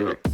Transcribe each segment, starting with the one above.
Yeah.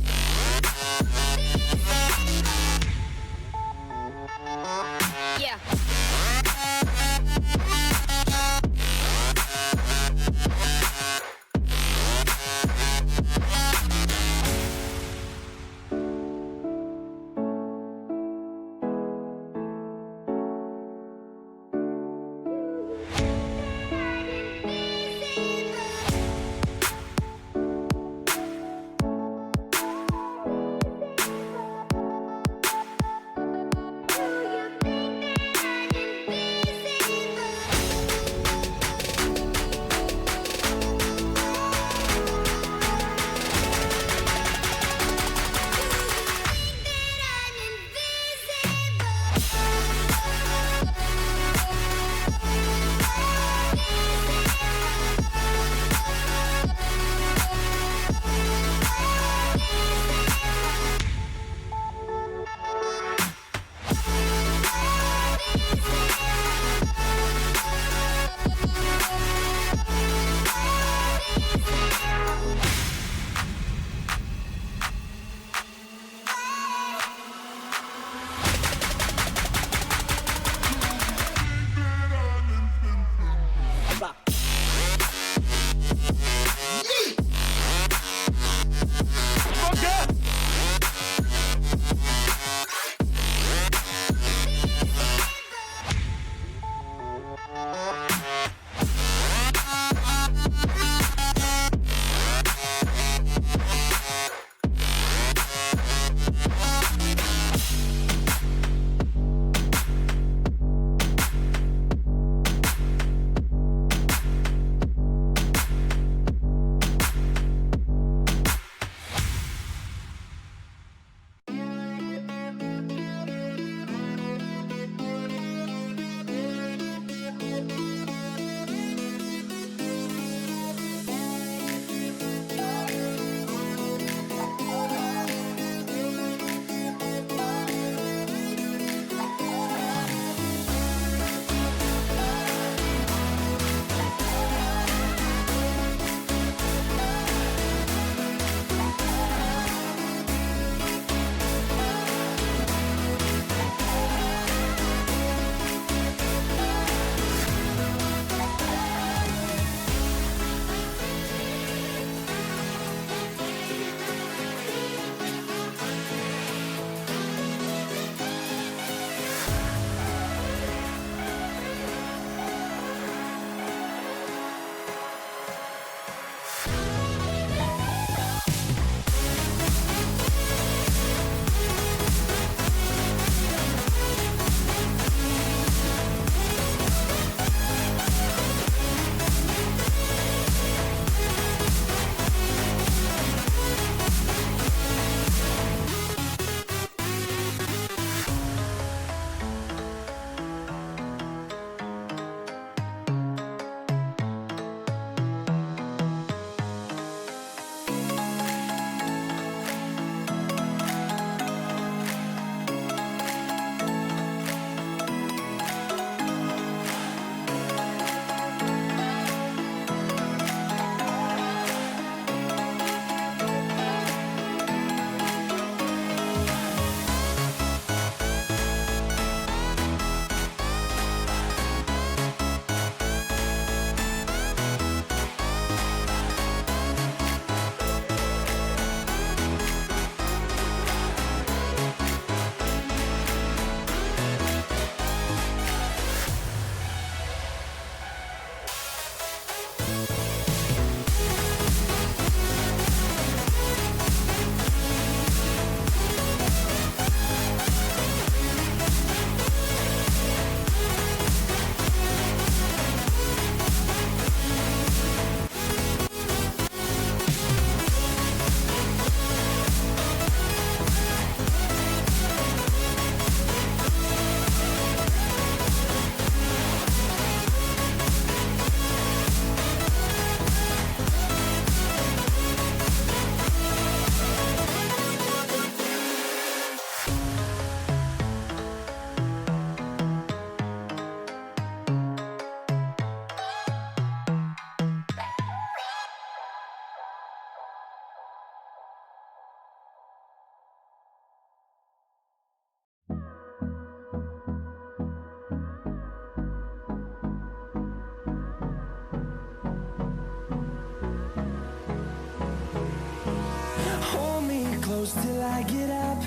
till I get up.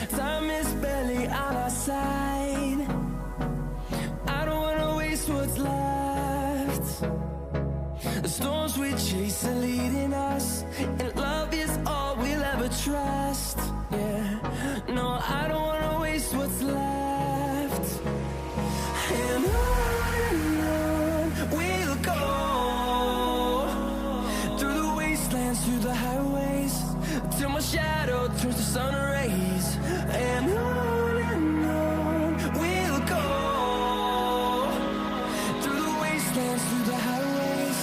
Time is barely on our side. I don't wanna waste what's left. The storms we chase are leading us, and love is all we'll ever trust. Yeah, no, I don't wanna waste what's left. And on we'll go, through the wastelands, through the highways, till my shadow turns to sun rays. And on we'll go, through the wastelands, through the highways,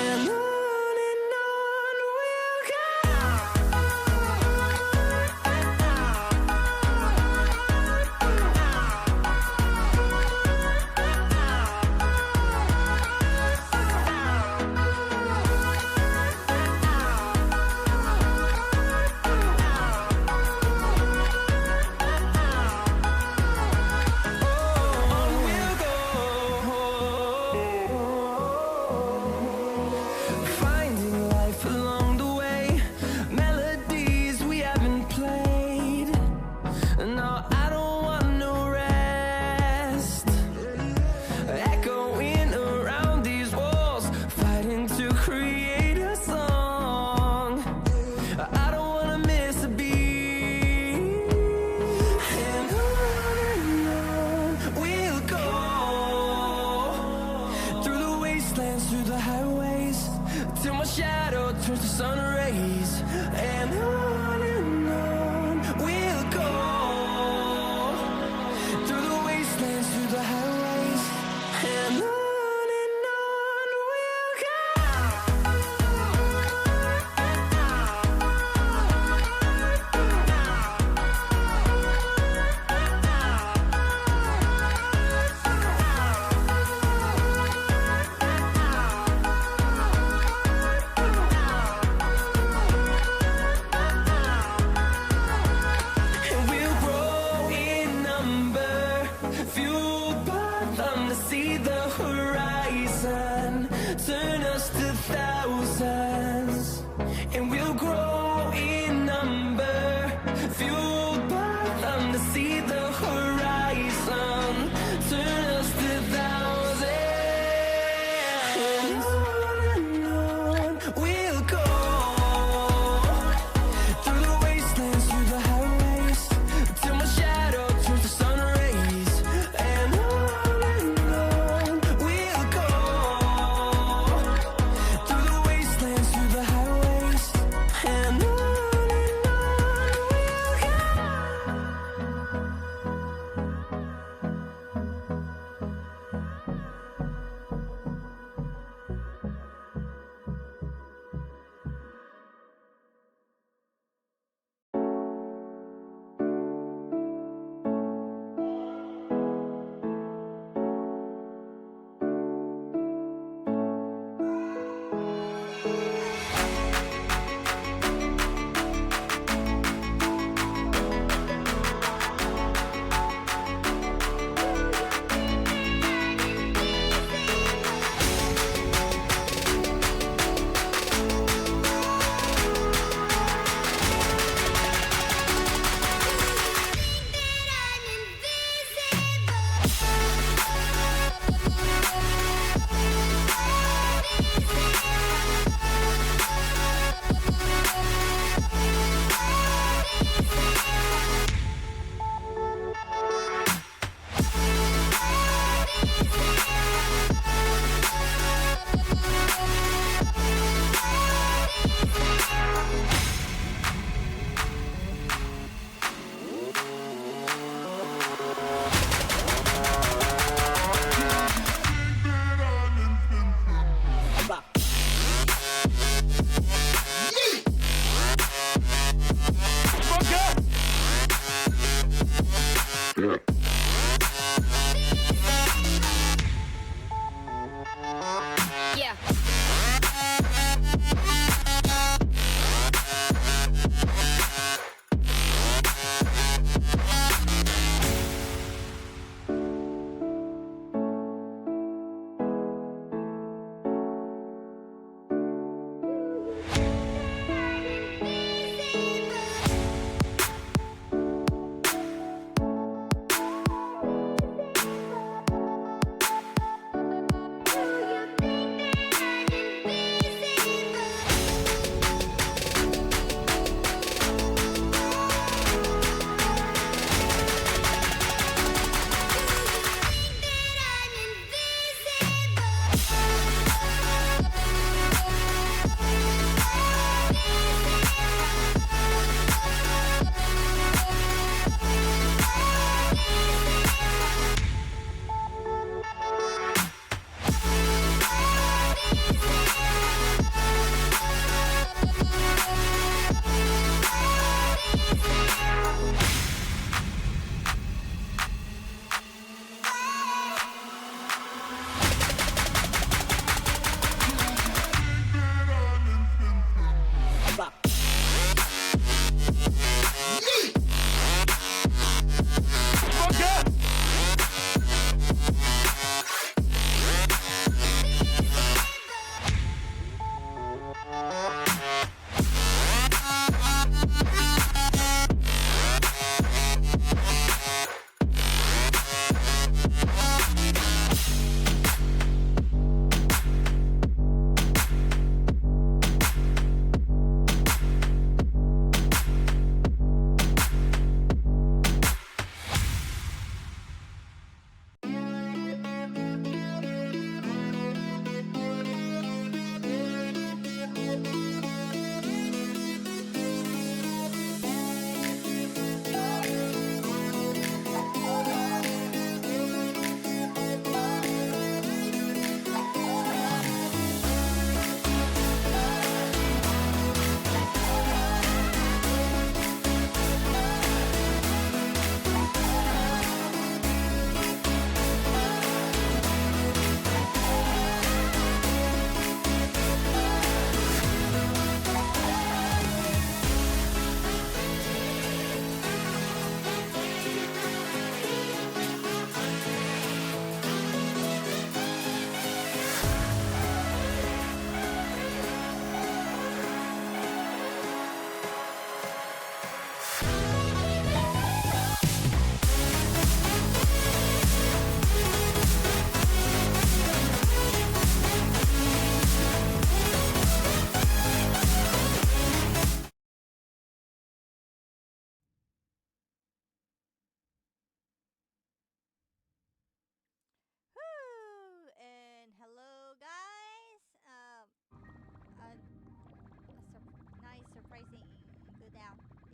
and on. Through the highways, till my shadow turns to sun rays. And on we'll go, through the wastelands, through the highways, and on.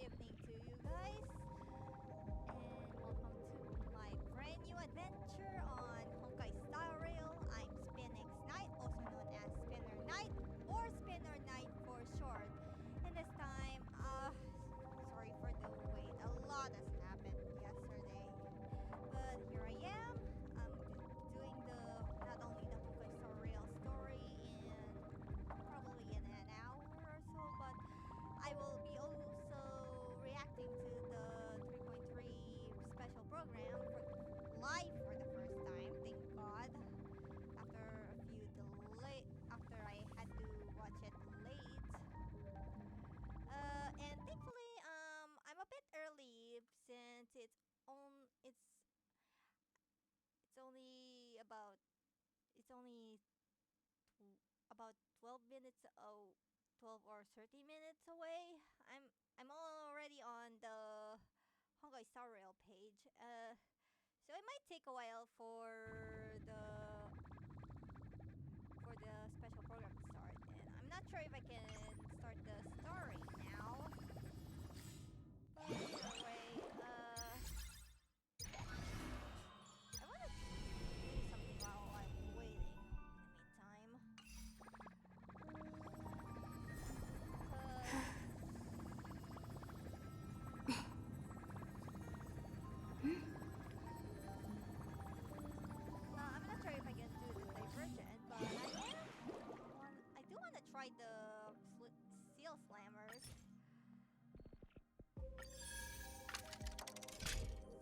evening to you guys, and welcome to my brand new adventure on Honkai Star Rail. I'm Spinix Knight, also known as Spinner Knight or Spinner Knight for short. And this time, sorry for the wait. A lot has happened yesterday, but here I am. I'm doing the not only the Honkai Star Rail story in probably in an hour or so, but I will be also reacting to the 3.3 special program for live for the first time. Thank God. After a few delay, after I had to watch it late. And thankfully, I'm a bit early since it's only about it's only about 12 minutes 12 or 30 minutes away. I'm already on the Honkai Star Rail page. So it might take a while for the special program to start, and I'm not sure if I can start the story now. But either way, I wanna do something while I'm waiting in the meantime. 'Cause I'm not sure if I can do the divergent, but I do want to try the seal slammers.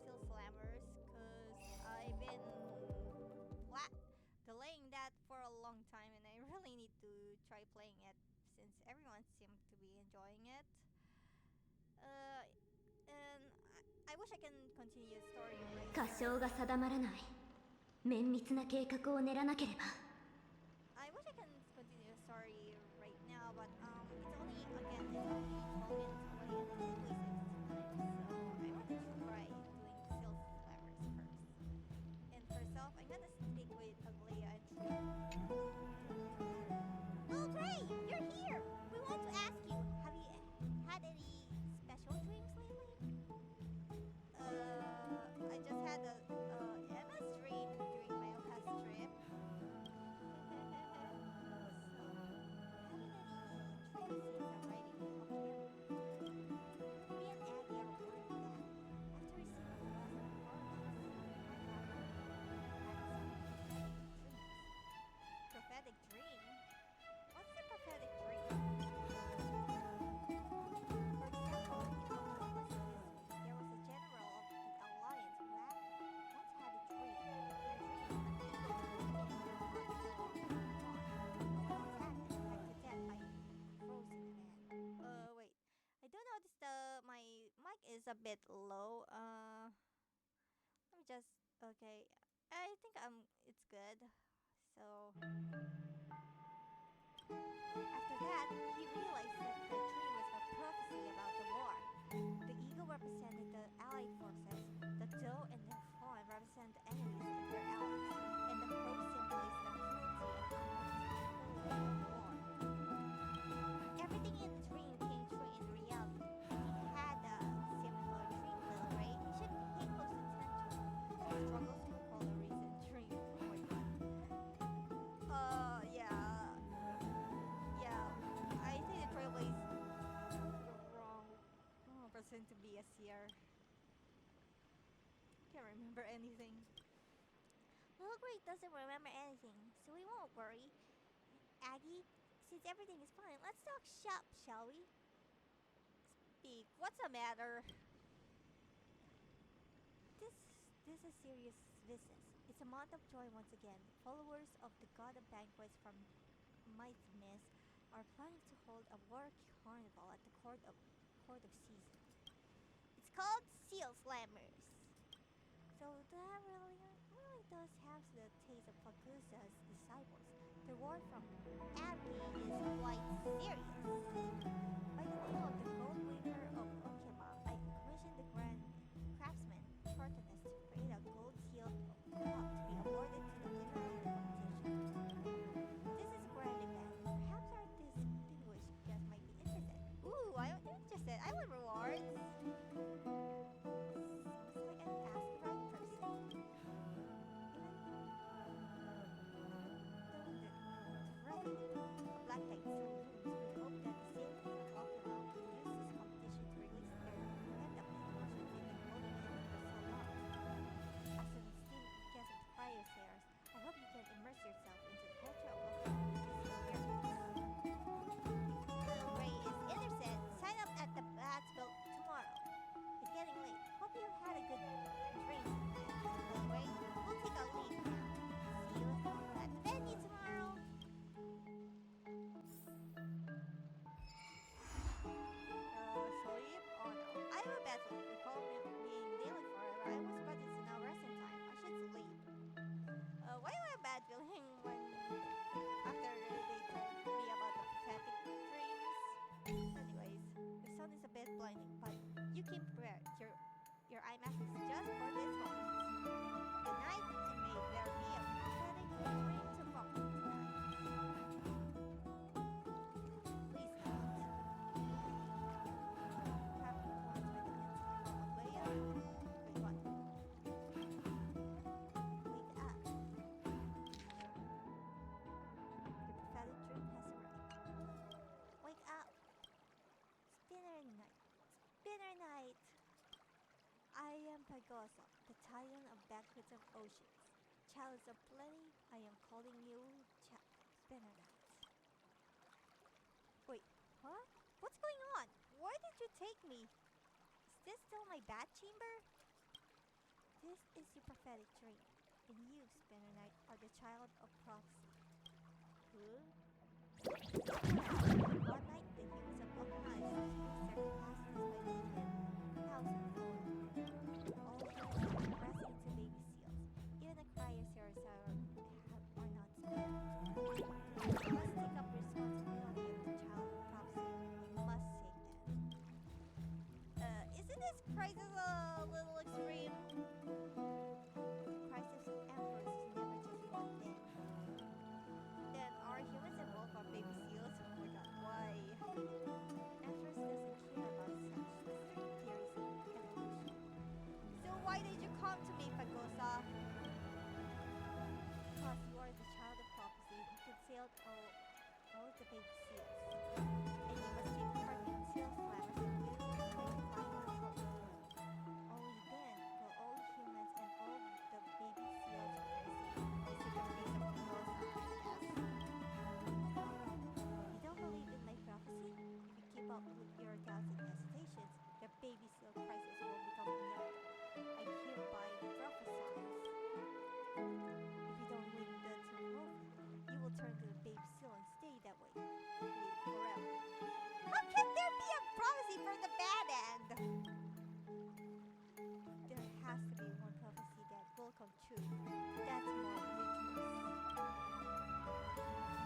Seal slammers, cause I've been delaying that for a long time, and I really need to try playing it since everyone seems to be enjoying it. Uh, and I wish I can continue the story right 箇所 here. が定まらない綿密な計画を練らなければ I wish I can continue the story right now, but it's only 12 minutes away and it is wasting time. So I want to try doing the seal slammers first. And first off, I'm gonna stick with Aglia and Tree. Oh, Gray, you're here. We want to ask you, have you had any special dreams lately? I just had a MS dream during my last trip. So, having any dreams since arriving in Tokyo? Me and Aggie are worried that after receiving a loss of performance, you might have had some prophetic dream. What's the prophetic dream? For example, in Oklahoma City, there was a general of the Alliance who had once had a dream. In a dream, an eagle was looking at their heart storm was attacked and hacked to death by a frozen man. Wait. I do notice my mic is a bit low. Let me just okay. I think it's good. So after that, he realized that the dream was a prophecy about the war. The eagle represented the allied forces, the doe and the fawn represent the enemies and their allies, and the crow symbolized the cruelty and unpredictability of war. Everything in the dream came true in reality. If you had a similar dream, little Ray, you should pay close attention. The struggles to recall a recent dream. Oh my god. Yeah. I think the trail is the wrong person to be a seer. Can't remember anything. Little Gray doesn't remember anything, so we won't worry. Aggie, since everything is fine, let's talk shop, shall we? Speak. What's the matter? This is serious business. It's a month of joy once again. Followers of the god of banquets from Mythmas are planning to hold a war carnival at the court of season. It's called Seal Slammers. So that really does have the taste of Fagusa's disciples. The war from Abby is quite serious. By the name of the gold weaver of Okema, I commissioned the grand craftsman Shortinus to create a gold sealed cup to be awarded to the winner of the competition. This is a grand event. Perhaps our distinguished guest might be interested. Ooh, I'm interested said, I want rewards. Sounds like I asked the right person. Even though the black light still looms, we hope that the same team of Okinawa can use this competition to release their pent-up emotions they've been holding in for so long. As an esteemed guest of Cryosayers, I hope you can immerse yourself into the culture of Okinawa with this experience. Little Ray is interested. Sign up at the Bats Boat tomorrow. It's getting late. Hope you had a good drink. Little Ray, we'll take our leave now. See you at the venue tomorrow. Sleep? Oh no. I have a bad sleep. Recall me being daily forever. I was, but it's now resting time. I should sleep. Why do I have a bad feeling when after they told me about the pathetic dreams? Anyways, the sun is a bit blinding, but you came prepared. Your eye mask is just for this moment. Good night, and may there be a pathetic dream tomorrow tonight. Please don't. Happy ones with the instant from a way up. Wait, what? Wake up. Your pathetic dream has arrived. Wake up. Spinner night. Spinner night. I am Pagosa, the titan of banquets of oceans. Chalice of plenty, I am calling you Spinner night. Wait, what? What's going on? Where did you take me? Is this still my bat chamber? This is your prophetic dream, and you, Spinner Knight, are the child of prophecy. Huh? One night, the humans of Okinawa increased their capacities by 10,000-fold. All humans are progressing into baby seals. Even the Cryosayers are not spared. You must take up responsibility of the child of prophecy. You must save them. Isn't this crisis a little extreme? The crisis of emperors is never just one thing. Then are humans involved or baby seals? Oh my god, why? Empress doesn't care about such strict theories of evolution. So why did you come to me, Pagosa? Because you are the child of prophecy who concealed all the baby seals. And you must take part in seal slammers and win the final trophy. Only then will all humans and all the baby seals receive the secret face of Pagosa. Yes. You don't believe in my prophecy? If you keep up with your doubts and hesitations, the baby seal crisis will become inevitable. I hereby prophesize. If you don't leave the trophy, you will turn to the baby seal and stay that way forever. How can there be a prophecy for the bad end? There has to be one prophecy that will come true. That's more rigorous.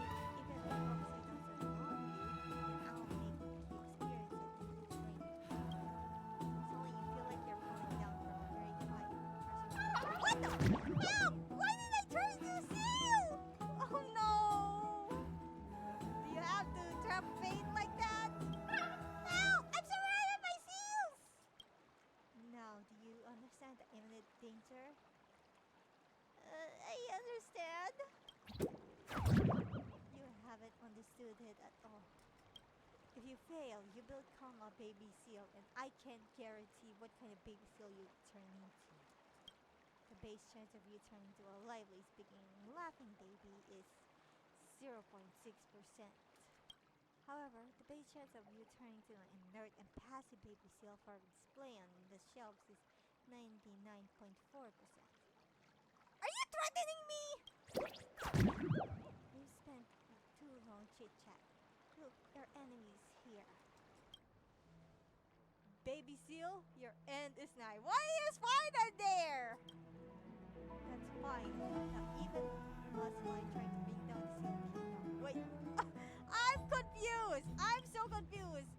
Even if the prophecy doesn't involve you, then I'll make you experience it in the dream. Suddenly you feel like you're coming down from a very high pressure. What the? Help! Why did I turn into a seal? Oh no! Do you have to trap fate like that? Help! I'm surrounded by seals! Now, do you understand the imminent danger? I understand. You haven't understood it at all. If you fail, you become a baby seal, and I can't guarantee what kind of baby seal you turn into. The base chance of you turning into a lively, speaking, laughing baby is 0.6%. However, the base chance of you turning into an inert and passive baby seal for display on the shelves is 99.4%. Are you threatening me? We've spent too long chit-chat. Look, your enemy's here. Baby seal, your end is nigh. Why is Spider there? That's fine. Now even plus mine trying to bring down the seal kingdom. Wait, I'm confused. I'm so confused.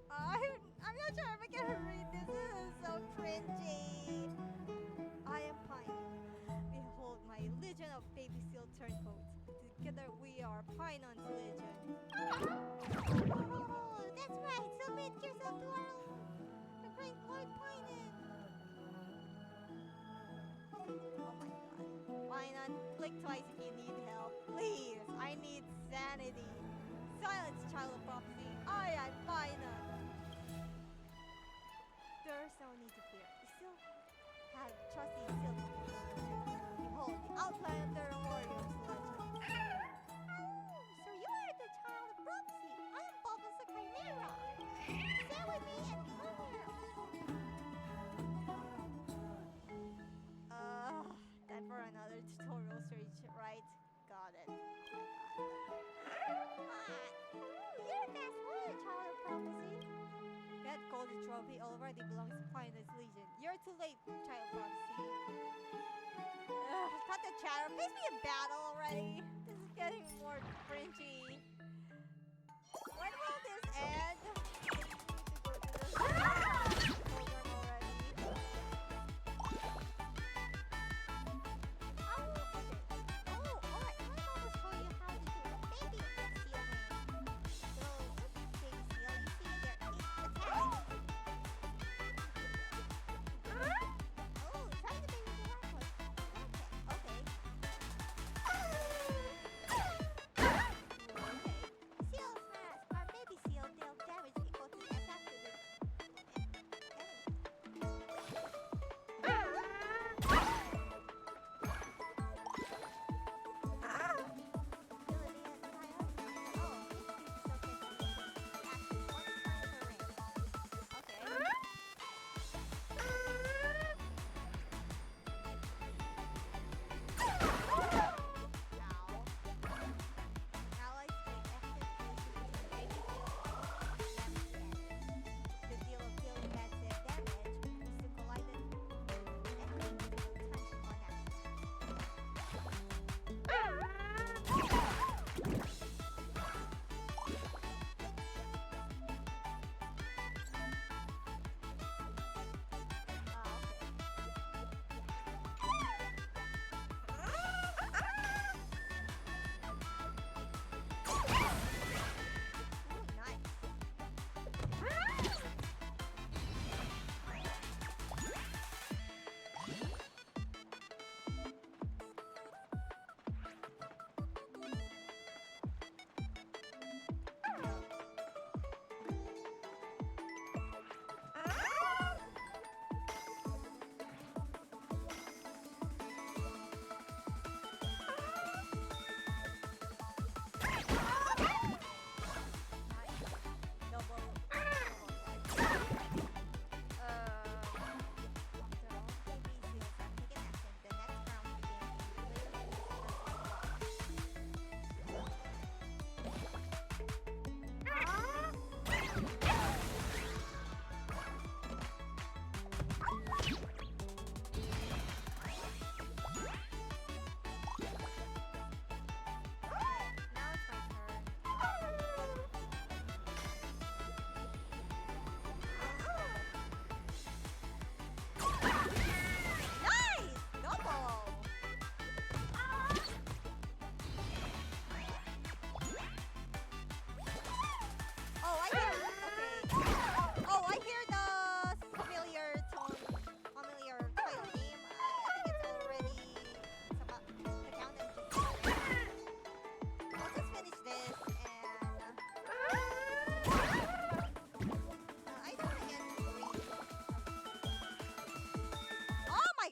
I'm not sure if I can read this. This is so cringy. I am Pine. Behold my legion of baby seal turncoats. Together we are Pinon's legion. Oh, that's right. Submit yourself Silence, child of prophecy. I am final. There's no need to fear. You still have trusty seal. Behold, the outline of the warrior's legend. So you are the child of prophecy. I am Bubbles the Chimera. Stay with me and become heroes. Time for another tutorial search, right? Got it. You're the best one, child of prophecy. That golden trophy already belongs to Finest Legion. You're too late, child of prophecy. Cut the chatter. Face me in battle already. This is getting more cringy. When will this end? Program already. Alright. I'm going to show you how to do a baby sealing. So, baby seal, you see there is attack. Oh, try the baby seal one. Okay. Seal smash. Our baby seal deals damage equal to the attack to the enemy.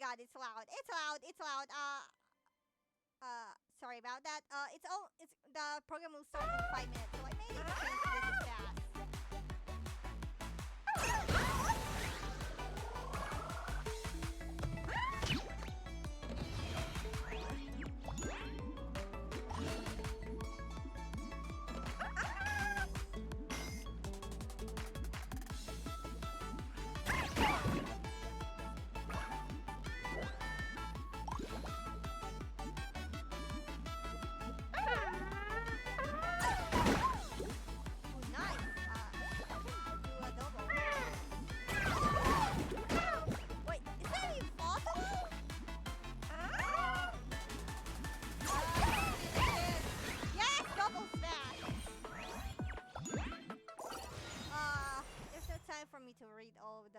God, it's loud. It's loud. It's loud. Sorry about that. It's the program will start in 5 minutes, so I may need to change this fast. For me to read all of the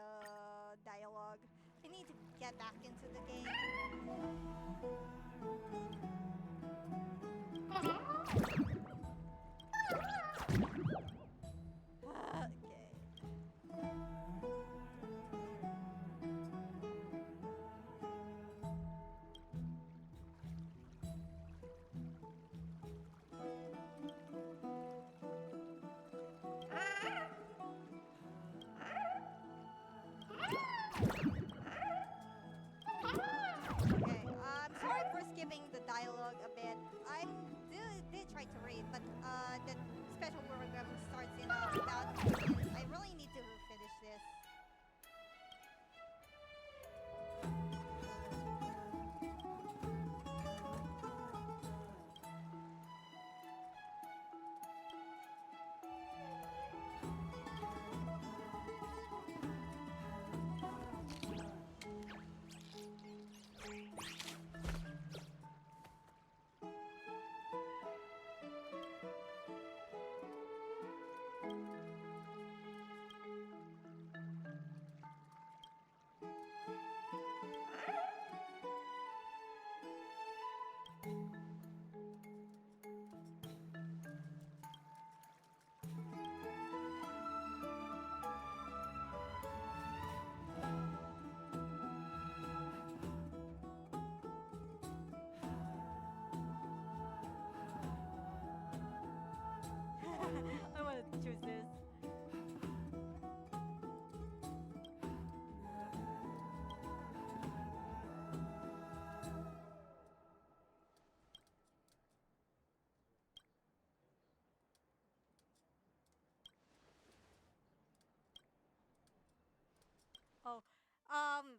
dialogue. I need to get back into the game.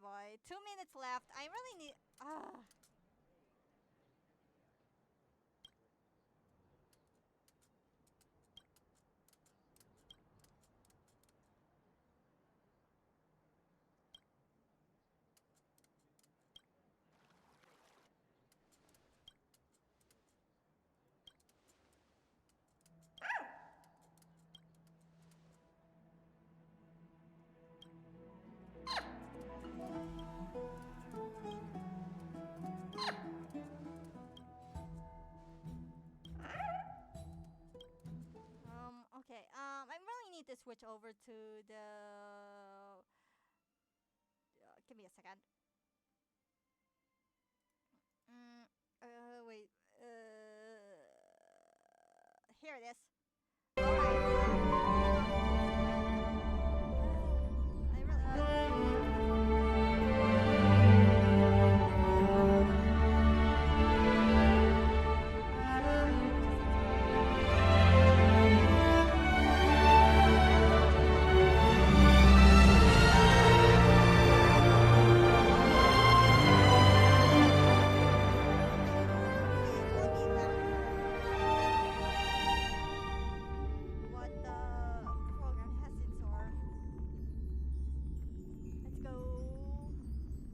boy. 2 minutes left. I really need. Okay. I really need to switch over to the. Give me a second. Wait. Here it is. What the program has in store. Let's go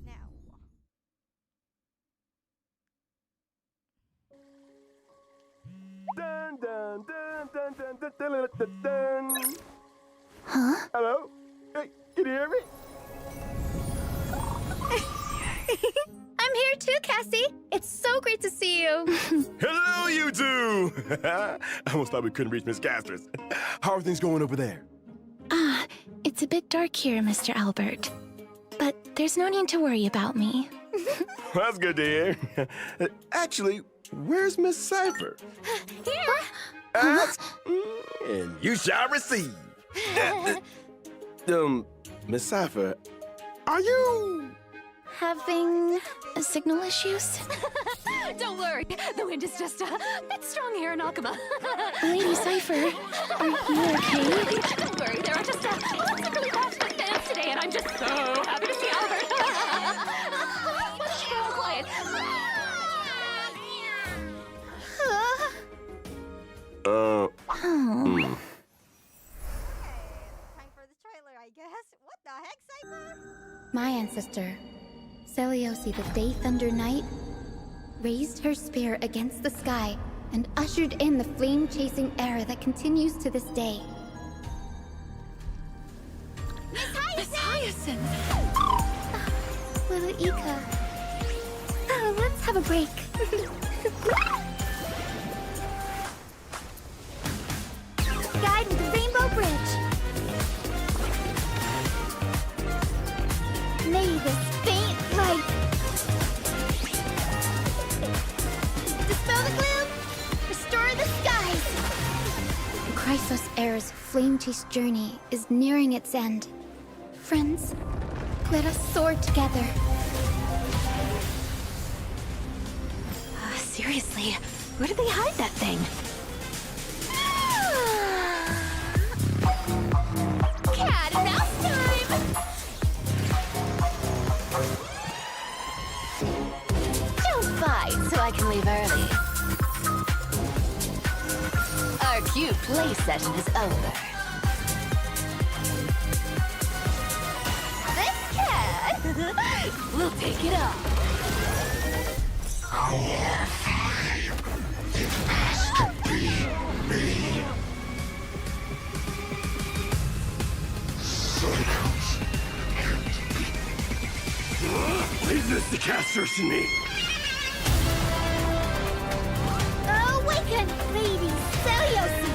now. Dun, dun, dun, dun, dun, dun, dun, dun, dun. Huh? Hello? Hey, can you hear me? I'm here too, Cassie. It's so great to see you. Hello, you two! I almost thought we couldn't reach Miss Casters. How are things going over there? It's a bit dark here, Mr. Albert. But there's no need to worry about me. That's good to hear. Actually, where's Miss Cypher? Here! Ask, and you shall receive. Miss Cypher, are you... Having signal issues? Don't worry, the wind is just a bit strong here in Akuma. Lady Cypher, are you okay? Don't worry, there are just lots of really passionate fans today, and I'm just so happy to see Albert. Well, quiet. Oh. Okay, time for the trailer, I guess. What the heck, Cypher? My ancestor, Seliosi the Day Thunder Knight, raised her spear against the sky and ushered in the flame-chasing era that continues to this day. Miss Hyacinth! Little Ika. Let's have a break. Guide with the Rainbow Bridge. May this faint light dispel the gloom, restore the skies. Chrysos Air's flame-chased journey is nearing its end. Friends, let us soar together. Seriously, where did they hide that thing? Cat and mouse time! Don't fight, so I can leave early. Our cute play session is over. This cat will take it off. Leave this to Casters and me. Awaken, Lady Seliosi!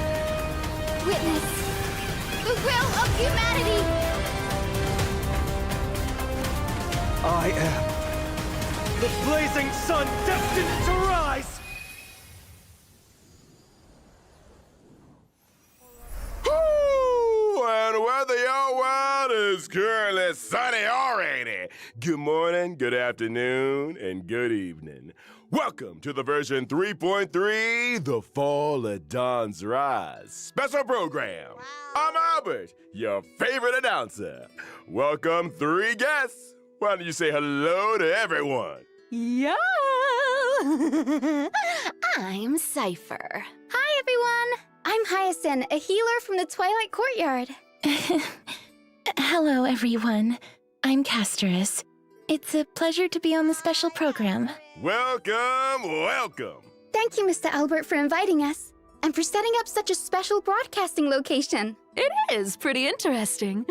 Witness the will of humanity! I am the blazing sun destined to rise! Woo! And weather your world is currently sunny or rainy. Good morning, good afternoon, and good evening. Welcome to the version 3.3, The Fall of Dawn's Rise special program. Wow. I'm Albert, your favorite announcer. Welcome 3 guests. Why don't you say hello to everyone? Yo! I'm Cypher. Hi, everyone! I'm Hyacinth, a healer from the Twilight Courtyard. Hello, everyone. I'm Casterus. It's a pleasure to be on the special program. Welcome, welcome. Thank you, Mr. Albert, for inviting us, and for setting up such a special broadcasting location. It is pretty interesting.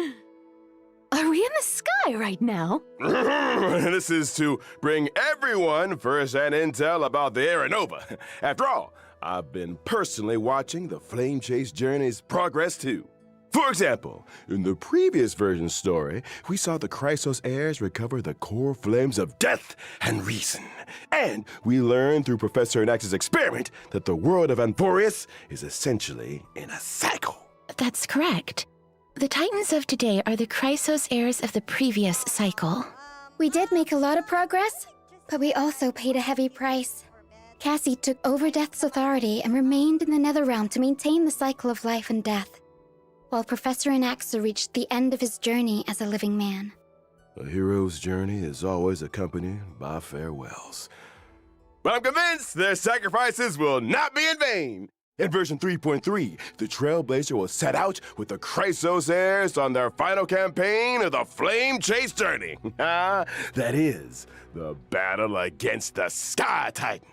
Are we in the sky right now? This is to bring everyone first-hand intel about the Aeronova. After all, I've been personally watching the Flame Chase Journey's progress too. For example, in the previous version story, we saw the Chrysos heirs recover the core flames of death and reason. And we learned through Professor Nax's experiment that the world of Amphorius is essentially in a cycle. That's correct. The Titans of today are the Chrysos heirs of the previous cycle. We did make a lot of progress, but we also paid a heavy price. Cassie took over Death's authority and remained in the Netherrealm to maintain the cycle of life and death, while Professor Anaxa reached the end of his journey as a living man. A hero's journey is always accompanied by farewells. But I'm convinced their sacrifices will not be in vain. In version 3.3, the Trailblazer will set out with the Chrysos heirs on their final campaign of the Flame Chase Journey. That is, the battle against the Sky Titan.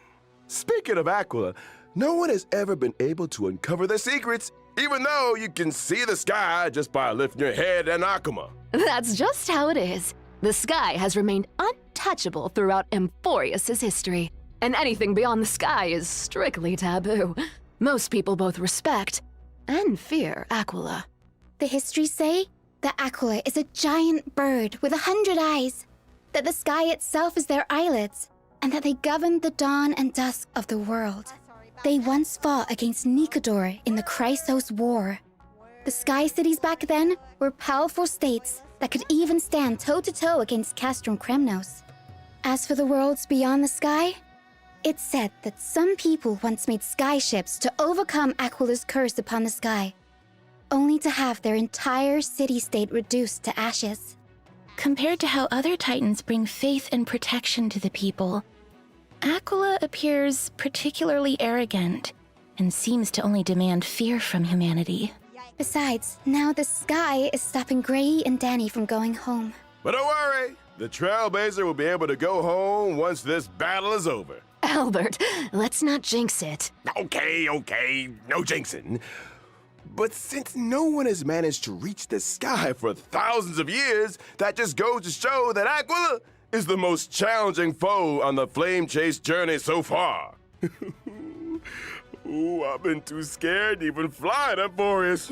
Speaking of Aquila, no one has ever been able to uncover their secrets, even though you can see the sky just by lifting your head and Akuma. That's just how it is. The sky has remained untouchable throughout Amphorius' history, and anything beyond the sky is strictly taboo. Most people both respect and fear Aquila. The histories say that Aquila is a giant bird with 100 eyes, that the sky itself is their eyelids, and that they govern the dawn and dusk of the world. They once fought against Nikodor in the Chrysos War. The Sky Cities back then were powerful states that could even stand toe-to-toe against Castrum Kremnos. As for the worlds beyond the sky, it's said that some people once made skyships to overcome Aquila's curse upon the sky, only to have their entire city-state reduced to ashes. Compared to how other Titans bring faith and protection to the people, Aquila appears particularly arrogant and seems to only demand fear from humanity. Besides, now the sky is stopping Gray and Danny from going home. But don't worry, the Trailblazer will be able to go home once this battle is over. Albert, let's not jinx it. Okay, no jinxing. But since no one has managed to reach the sky for thousands of years, that just goes to show that Aquila is the most challenging foe on the Flame Chase Journey so far. Ooh, I've been too scared to even fly to Boreas.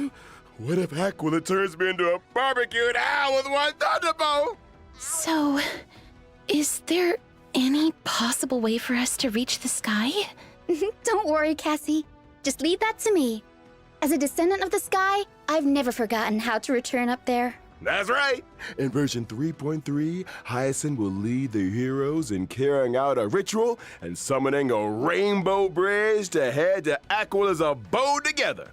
What if Aquila turns me into a barbecued owl with one thunderbolt? So, is there any possible way for us to reach the sky? Don't worry, Cassie. Just leave that to me. As a descendant of the sky, I've never forgotten how to return up there. That's right! In version 3.3, Hyacinth will lead the heroes in carrying out a ritual and summoning a rainbow bridge to head to Aquila's abode together.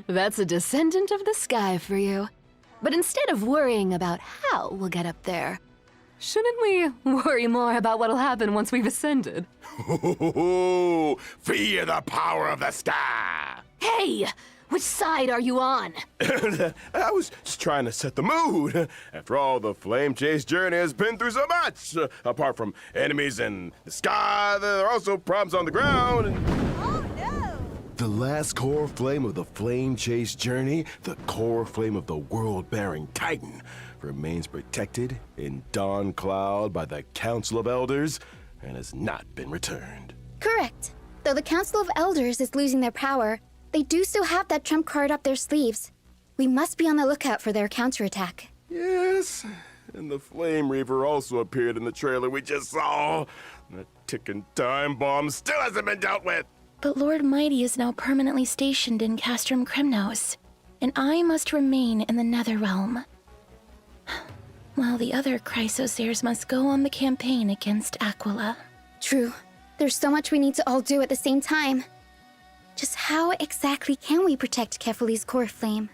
That's a descendant of the sky for you. But instead of worrying about how we'll get up there, shouldn't we worry more about what'll happen once we've ascended? Fear the power of the sky! Hey! Which side are you on? I was just trying to set the mood. After all, the Flame Chase Journey has been through so much. Apart from enemies in the sky, there are also problems on the ground. Oh no! The last core flame of the Flame Chase Journey, the core flame of the world-bearing Titan, remains protected in Dawn Cloud by the Council of Elders and has not been returned. Correct. Though the Council of Elders is losing their power, they do still have that trump card up their sleeves. We must be on the lookout for their counterattack. Yes, and the Flame Reaver also appeared in the trailer we just saw. That ticking time bomb still hasn't been dealt with. But Lord Mighty is now permanently stationed in Castrum Kremnos, and I must remain in the Netherrealm. While the other Chrysos heirs must go on the campaign against Aquila. True. There's so much we need to all do at the same time. Just how exactly can we protect Kefali's core flame?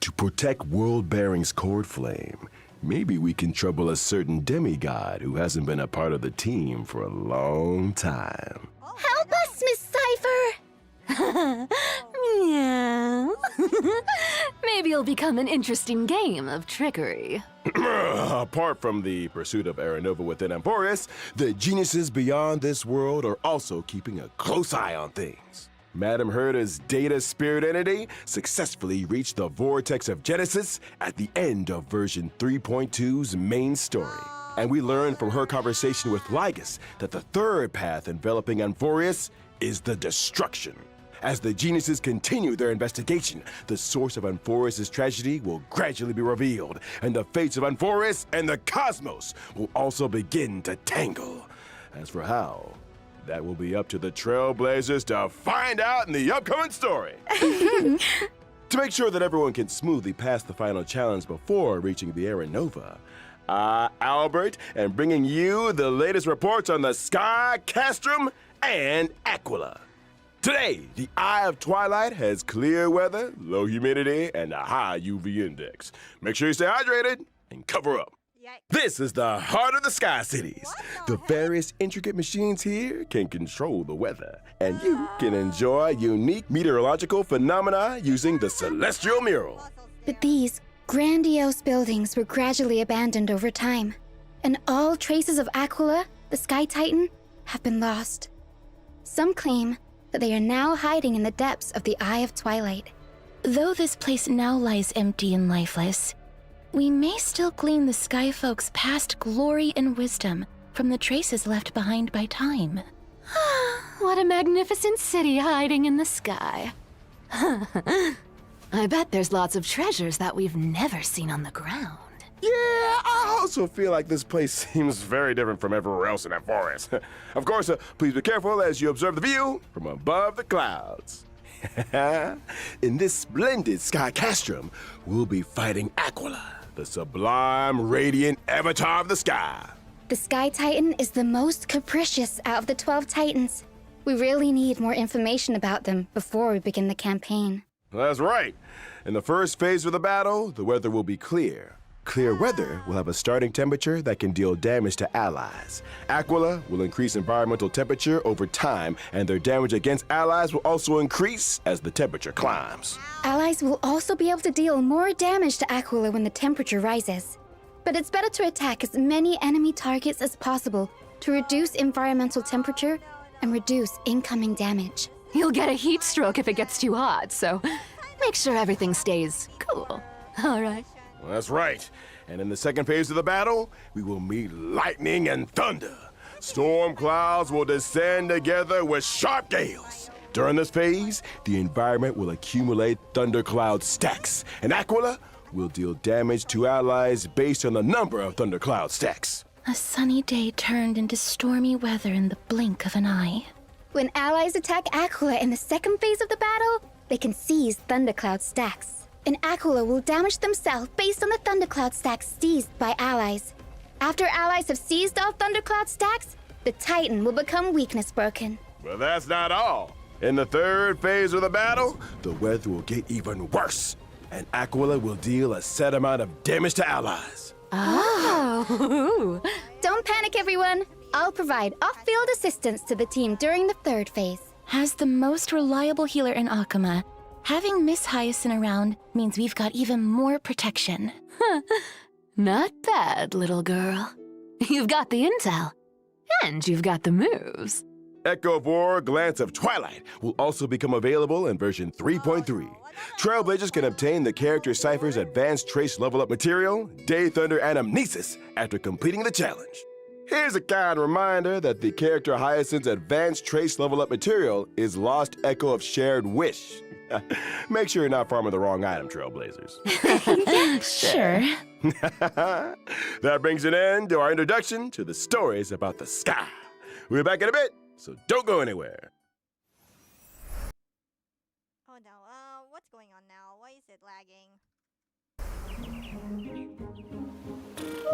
To protect World Bearing's core flame, maybe we can trouble a certain demigod who hasn't been a part of the team for a long time. Help us, Miss Cypher! Meow. Maybe it'll become an interesting game of trickery. Apart from the pursuit of Aranova within Amphorius, the geniuses beyond this world are also keeping a close eye on things. Madam Herta's data spirit entity successfully reached the vortex of Genesis at the end of version 3.2's main story. And we learned from her conversation with Lygus that the third path enveloping Amphorius is the destruction. As the geniuses continue their investigation, the source of Amphorius' tragedy will gradually be revealed, and the fates of Amphorius and the cosmos will also begin to tangle. As for how, that will be up to the Trailblazers to find out in the upcoming story. To make sure that everyone can smoothly pass the final challenge before reaching the Aranova, Albert, and bringing you the latest reports on the Sky, Castrum, and Aquila. Today, the Eye of Twilight has clear weather, low humidity, and a high UV index. Make sure you stay hydrated and cover up. This is the heart of the Sky Cities. The various intricate machines here can control the weather, and you can enjoy unique meteorological phenomena using the Celestial Mural. But these grandiose buildings were gradually abandoned over time, and all traces of Aquila, the Sky Titan, have been lost. Some claim that they are now hiding in the depths of the Eye of Twilight. Though this place now lies empty and lifeless, we may still glean the Sky Folk's past glory and wisdom from the traces left behind by time. What a magnificent city hiding in the sky. I bet there's lots of treasures that we've never seen on the ground. Yeah, I also feel like this place seems very different from everywhere else in that forest. Of course, please be careful as you observe the view from above the clouds. In this splendid Sky Castrum, we'll be fighting Aquila, the sublime, radiant avatar of the sky. The Sky Titan is the most capricious out of the 12 Titans. We really need more information about them before we begin the campaign. That's right. In the first phase of the battle, the weather will be clear. Clear weather will have a starting temperature that can deal damage to allies. Aquila will increase environmental temperature over time, and their damage against allies will also increase as the temperature climbs. Allies will also be able to deal more damage to Aquila when the temperature rises. But it's better to attack as many enemy targets as possible to reduce environmental temperature and reduce incoming damage. You'll get a heat stroke if it gets too hot, so make sure everything stays cool. All right. Well, that's right. And in the second phase of the battle, we will meet lightning and thunder. Storm clouds will descend together with sharp gales. During this phase, the environment will accumulate thundercloud stacks, and Aquila will deal damage to allies based on the number of thundercloud stacks. A sunny day turned into stormy weather in the blink of an eye. When allies attack Aquila in the second phase of the battle, they can seize thundercloud stacks. And Aquila will damage themselves based on the thundercloud stacks seized by allies. After allies have seized all thundercloud stacks, the Titan will become weakness broken. But that's not all. In the third phase of the battle, the weather will get even worse, and Aquila will deal a set amount of damage to allies. Oh! Don't panic, everyone. I'll provide off-field assistance to the team during the third phase. As the most reliable healer in Akuma, having Miss Hyacinth around means we've got even more protection. Not bad, little girl. You've got the intel, and you've got the moves. Echo of War, Glance of Twilight will also become available in version 3.3. Trailblazers can obtain the character Cypher's advanced trace level up material, Day Thunder Anamnesis, after completing the challenge. Here's a kind reminder that the character Hyacinth's advanced trace level up material is Lost Echo of Shared Wish. Make sure you're not farming the wrong item, Trailblazers. Sure. That brings an end to our introduction to the stories about the sky. We'll be back in a bit, so don't go anywhere. Oh no, what's going on now? Why is it lagging? What are you doing there?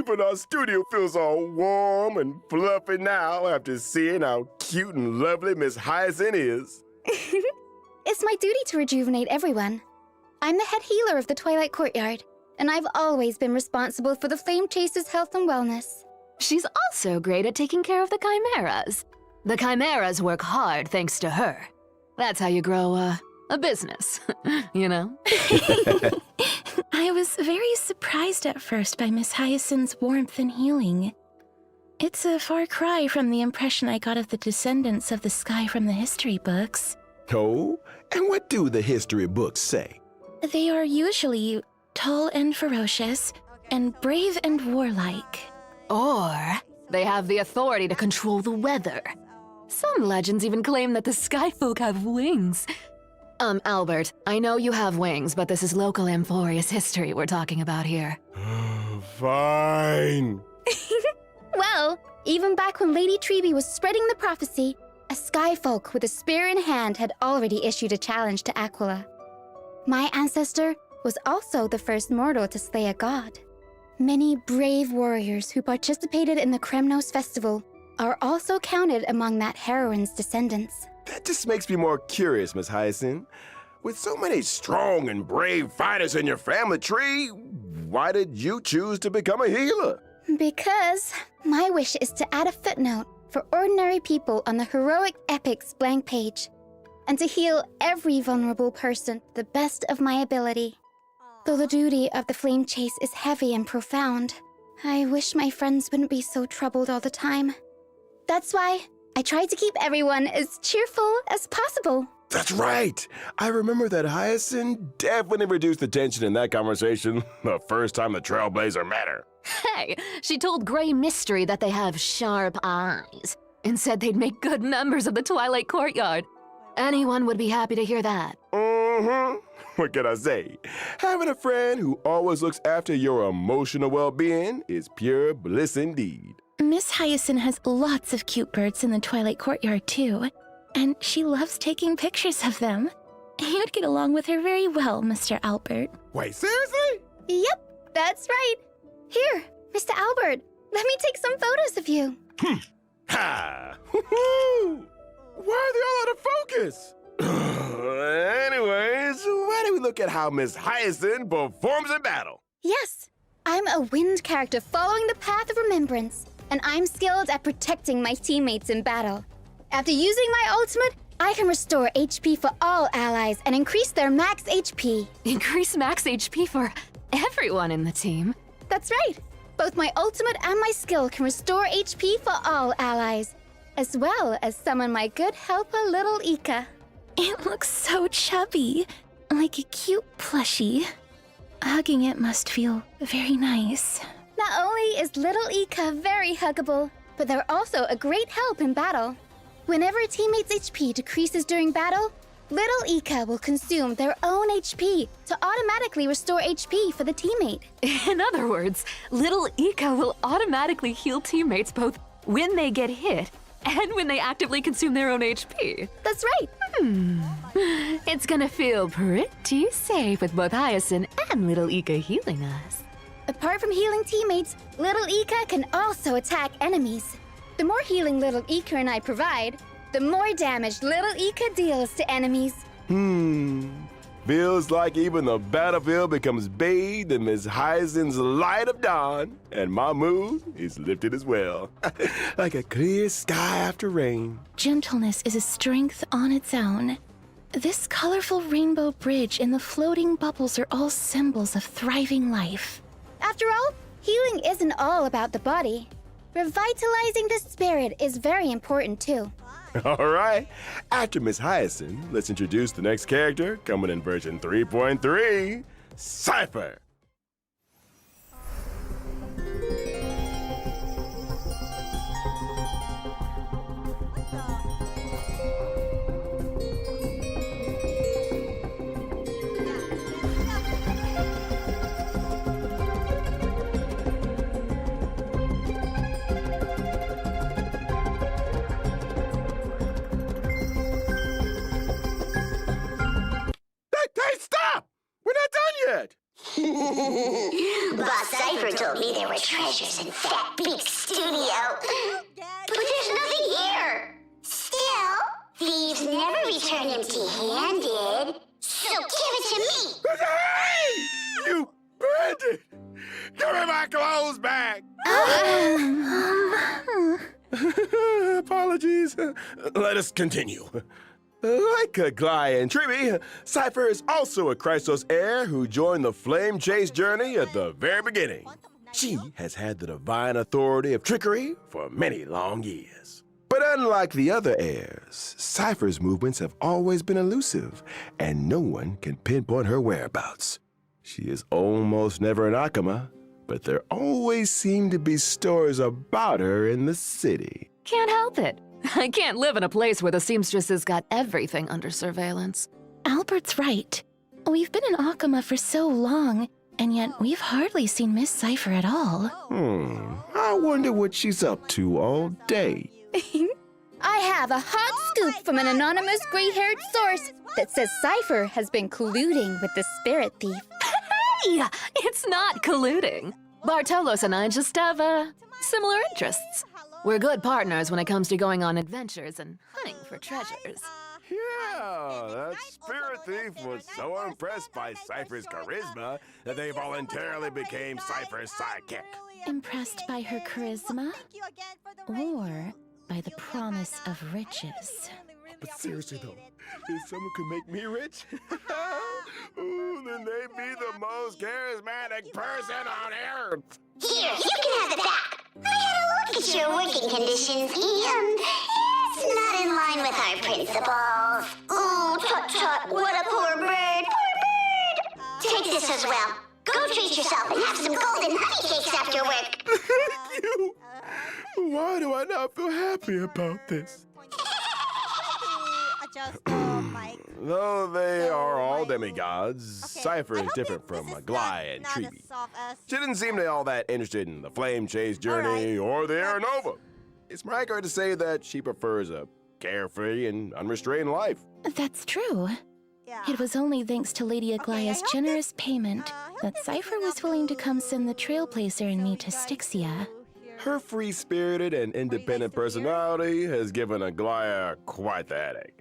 but our studio feels all warm and fluffy now after seeing how cute and lovely Miss Hyacinth is. It's my duty to rejuvenate everyone. I'm the head healer of the Twilight Courtyard, and I've always been responsible for the Flame Chaser's health and wellness. She's also great at taking care of the chimeras. The chimeras work hard thanks to her. That's how you grow a business, you know? I was very surprised at first by Miss Hyacinth's warmth and healing. It's a far cry from the impression I got of the descendants of the sky from the history books. Oh, and what do the history books say? They are usually tall and ferocious, and brave and warlike. Or they have the authority to control the weather. Some legends even claim that the sky folk have wings. Albert, I know you have wings, but this is local Amphorius history we're talking about here. Fine. Well, even back when Lady Treby was spreading the prophecy, a skyfolk with a spear in hand had already issued a challenge to Aquila. My ancestor was also the first mortal to slay a god. Many brave warriors who participated in the Kremnos festival are also counted among that heroine's descendants. That just makes me more curious, Miss Hyacinth. With so many strong and brave fighters in your family tree, why did you choose to become a healer? Because my wish is to add a footnote for ordinary people on the heroic epics blank page, and to heal every vulnerable person to the best of my ability. Though the duty of the flame chase is heavy and profound, I wish my friends wouldn't be so troubled all the time. That's why I try to keep everyone as cheerful as possible. That's right. I remember that Hyacinth definitely reduced the tension in that conversation the first time the Trailblazer met her. Hey, she told Grey Mystery that they have sharp eyes and said they'd make good members of the Twilight Courtyard. Anyone would be happy to hear that. Mm-hmm. What can I say? Having a friend who always looks after your emotional well-being is pure bliss indeed. Miss Hyacinth has lots of cute birds in the Twilight Courtyard, too, and she loves taking pictures of them. You'd get along with her very well, Mr. Albert. Wait, seriously? Yep, that's right. Here, Mr. Albert, let me take some photos of you. Ha! Woohoo! Why are they all out of focus? Anyways, why don't we look at how Miss Hyacinth performs in battle? Yes, I'm a wind character following the path of remembrance, and I'm skilled at protecting my teammates in battle. After using my ultimate, I can restore HP for all allies and increase their max HP. Increase max HP for everyone in the team. That's right. Both my ultimate and my skill can restore HP for all allies, as well as summon my good helper, Little Ika. It looks so chubby, like a cute plushie. Hugging it must feel very nice. Not only is Little Ika very huggable, but they're also a great help in battle. Whenever a teammate's HP decreases during battle, Little Ika will consume their own HP to automatically restore HP for the teammate. In other words, Little Ika will automatically heal teammates both when they get hit and when they actively consume their own HP. That's right. It's gonna feel pretty safe with both Hyacinth and Little Ika healing us. Apart from healing teammates, Little Ika can also attack enemies. The more healing Little Ika and I provide, the more damage Little Ika deals to enemies. Feels like even the battlefield becomes bathed in Miss Hyacinth's light of dawn, and my mood is lifted as well. Like a clear sky after rain. Gentleness is a strength on its own. This colorful rainbow bridge and the floating bubbles are all symbols of thriving life. After all, healing isn't all about the body. Revitalizing the spirit is very important too. All right, after Miss Hyacinth, let's introduce the next character coming in version 3.3, Cypher. Hey, stop! We're not done yet! Boss Cypher told me there were treasures in that big studio. But there's nothing here. Still, thieves never return empty-handed. So give it to me. Hey! You bandit! Give me my clothes back! Apologies. Let us continue. Like Glai and Triby, Cypher is also a Chrysos heir who joined the Flame Chase journey at the very beginning. She has had the divine authority of trickery for many long years. But unlike the other heirs, Cypher's movements have always been elusive, and no one can pinpoint her whereabouts. She is almost never in Akama, but there always seem to be stories about her in the city. Can't help it. I can't live in a place where the seamstress has got everything under surveillance. Albert's right. We've been in Akama for so long, and yet we've hardly seen Miss Cypher at all. I wonder what she's up to all day. I have a hot scoop from an anonymous gray-haired source that says Cypher has been colluding with the spirit thief. Hey! It's not colluding. Bartolos and I just have, similar interests. We're good partners when it comes to going on adventures and hunting for treasures. Yeah, that spirit thief was so impressed by Cypher's charisma that they voluntarily became Cypher's sidekick. Impressed by her charisma? Or by the promise of riches? But seriously though, if someone could make me rich, ooh, then they'd be the most charismatic person on earth. Here, you can have it back. I had a look at your working conditions, and it's not in line with our principles. Ooh, tut-tut, what a poor bird, poor bird. Take this as well. Go treat yourself and have some golden honey cakes after work. Thank you. Why do I not feel happy about this? Adjust the mic. Though they are all mic. demigods, Okay, Cypher I is hope different this from is Glai and not Treeby. as soft as- She didn't seem to be all that interested in the Flame Chase journey or the Air Nova. It's more accurate to say that she prefers a carefree and unrestrained life. That's true. Yeah. It was only thanks to Lady Okay, Aglaya's I hope generous payment I hope that this Cypher is was enough willing to come to send the Trailblazer and me to show you guys Styxia. to hear. Her free-spirited and independent to hear? personality has given Aglaya quite the headache.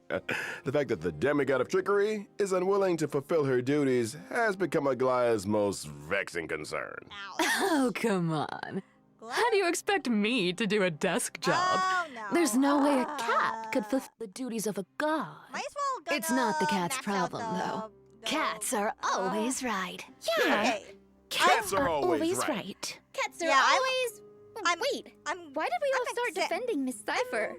The fact that the demigod of trickery is unwilling to fulfill her duties has become Aglaya's most vexing concern. Ow. Oh, come on. How do you expect me to do a desk job? Oh, no. There's no way a cat could fulfill the duties of a god. Might as well It's not the cat's max out problem, though. the- Cats are always right. Yeah, Okay. Cats are always right. right. Cats are Yeah, I'm- always... Wait, I'm. why did we all I'm start exa- defending Miss Cypher?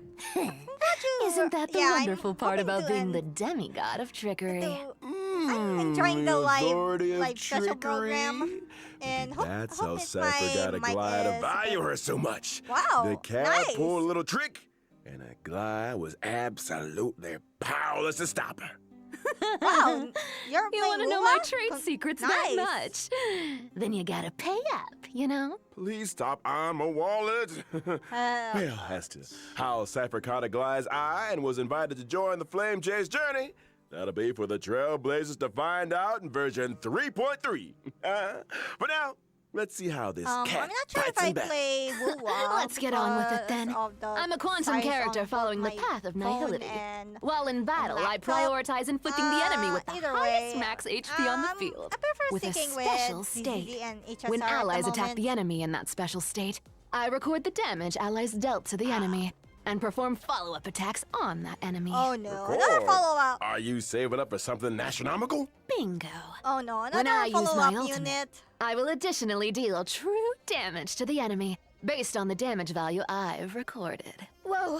Isn't that the Yeah, I'm wonderful part hoping about to being the end demigod of trickery? I'm enjoying the authority of live special trickery. program, and hope, That's hope how if Cypher my got mic Aglaya to is value good. her so much. Wow, The cat nice. pulled a little trick, and Aglaya was absolutely powerless to stop her. Wow, you're You playing want to know my Lula? trade secrets Nice. that much? Then you gotta pay up, you know? Please stop, I'm a wallet. Well, as to how Cypher caught Aglaya's eye and was invited to join the Flame Chase journey, that'll be for the Trailblazers to find out in version 3.3. But now, let's see how this I'm cat not sure if bites I him back. play Lula. Let's get on with it then. because of the I'm a quantum size character on following the my path of phone nihility. and- While in battle, I laptop. prioritize inflicting the enemy with the Either highest way, max HP on the field. I prefer with a sticking special with state. ZZZ and HSR When at the allies attack moment. the enemy in that special state, I record the damage allies dealt to the enemy and perform follow-up attacks on that enemy. Oh no, another Record. follow-up. Are you saving up for something astronomical? Bingo. Oh no, When I another use my follow-up ultimate, unit. I will additionally deal true damage to the enemy based on the damage value I've recorded. Whoa,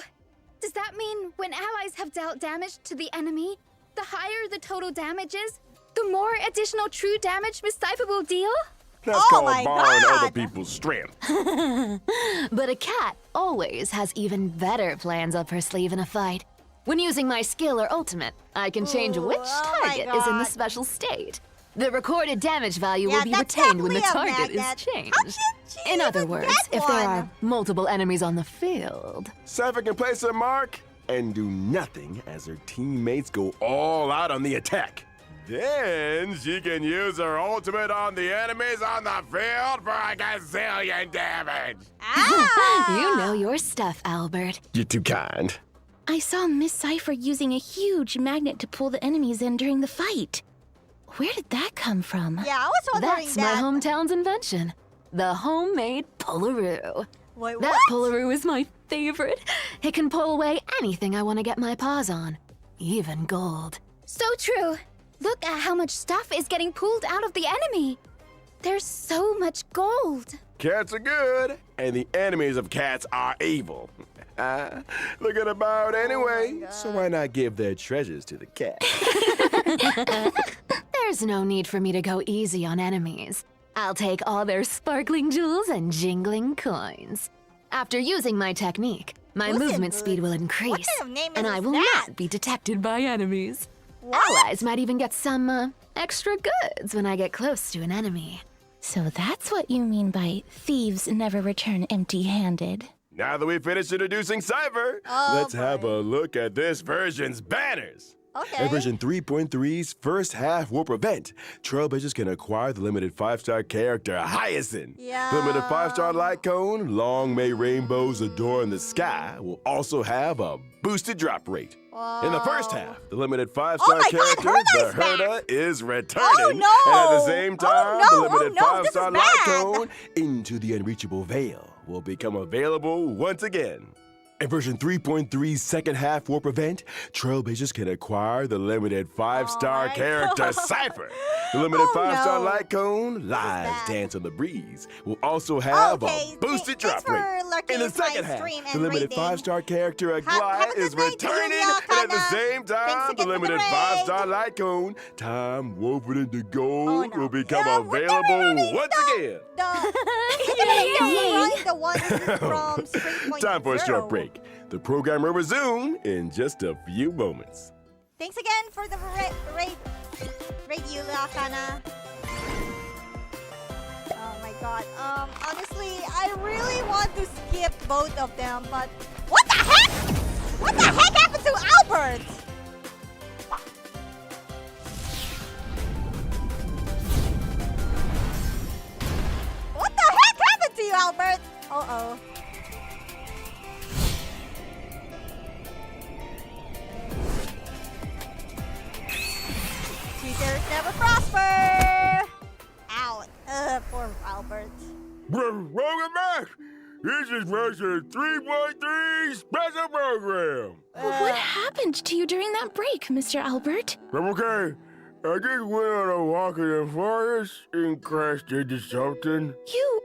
does that mean when allies have dealt damage to the enemy, the higher the total damage is, the more additional true damage Miss Cypher will deal? That's Oh called my borrowing other God. people's strength. But a cat always has even better plans up her sleeve in a fight. When using my skill or ultimate, I can change Ooh, which oh my target is in the God. special state. The recorded damage value Yeah, will be that's retained when the definitely a target is magnet. changed. How should she In other even words, get if there one? are multiple enemies on the field, Cypher can place a mark and do nothing as her teammates go all out on the attack. Then she can use her ultimate on the enemies on the field for a gazillion damage. You know your stuff, Albert. You're too kind. I saw Miss Cypher using a huge magnet to pull the enemies in during the fight. Where did that come from? Yeah, I was wondering That's that. my hometown's invention. The homemade pullaroo. Wait, That what? pullaroo is my favorite. It can pull away anything I want to get my paws on, even gold. So true. Look at how much stuff is getting pulled out of the enemy. There's so much gold. Cats are good, and the enemies of cats are evil. Look at about anyway, so why not give their treasures to the cat? There's no need for me to go easy on enemies. I'll take all their sparkling jewels and jingling coins. After using my technique, my Puss in movement Boots? speed will What increase, kind of name and is I will that? not be detected by enemies. What? Allies might even get some extra goods when I get close to an enemy. So that's what you mean by thieves never return empty-handed. Now that we've finished introducing Cypher, Oh, let's have boy. a look at this version's banners. Okay. In version 3.3's first half warp event, Trailblazers can acquire the limited 5-star character Hyacinth. Yeah. The limited 5-star light cone, long may rainbows adorn the sky, will also have a boosted drop rate. In the first half, the limited 5-star Oh my God, character, Herda's the Herda, back. is returning. Oh, no. And at the same time, Oh, no. the limited Oh, no. This is 5-star light bad. cone, Into the Unreachable Veil, will become available once again. In version 3.3's second half warp event, Trailblazers can acquire the limited 5-star Oh my character God. Cypher. The limited Oh 5-star no. light cone, Lives bad. Dance on the Breeze, will also have Okay, a boosted thanks drop for rate. lurking In the into my second half, stream the and limited rating. 5-star character have Aglaia a good is night, returning, Julia, and at the Kana. same time, Thanks the again for the limited raid. 5-star light cone, Time Woven into Gold, Oh, no. will become Yeah, we're available once again. The one from Spring Time for a short break. The program will resume in just a few moments. Thanks again for the rate, Yulia, Kana. Oh my god. Honestly, I really want to skip both of them, but what the heck? What the heck happened to Albert? What the heck happened to you, Albert? Uh-oh. Cheaters never prosper! Out. Poor Albert. Welcome back. This is version 3.3 special program. What happened to you during that break, Mr. Albert? I'm okay. I just went on a walk in the forest and crashed into something. You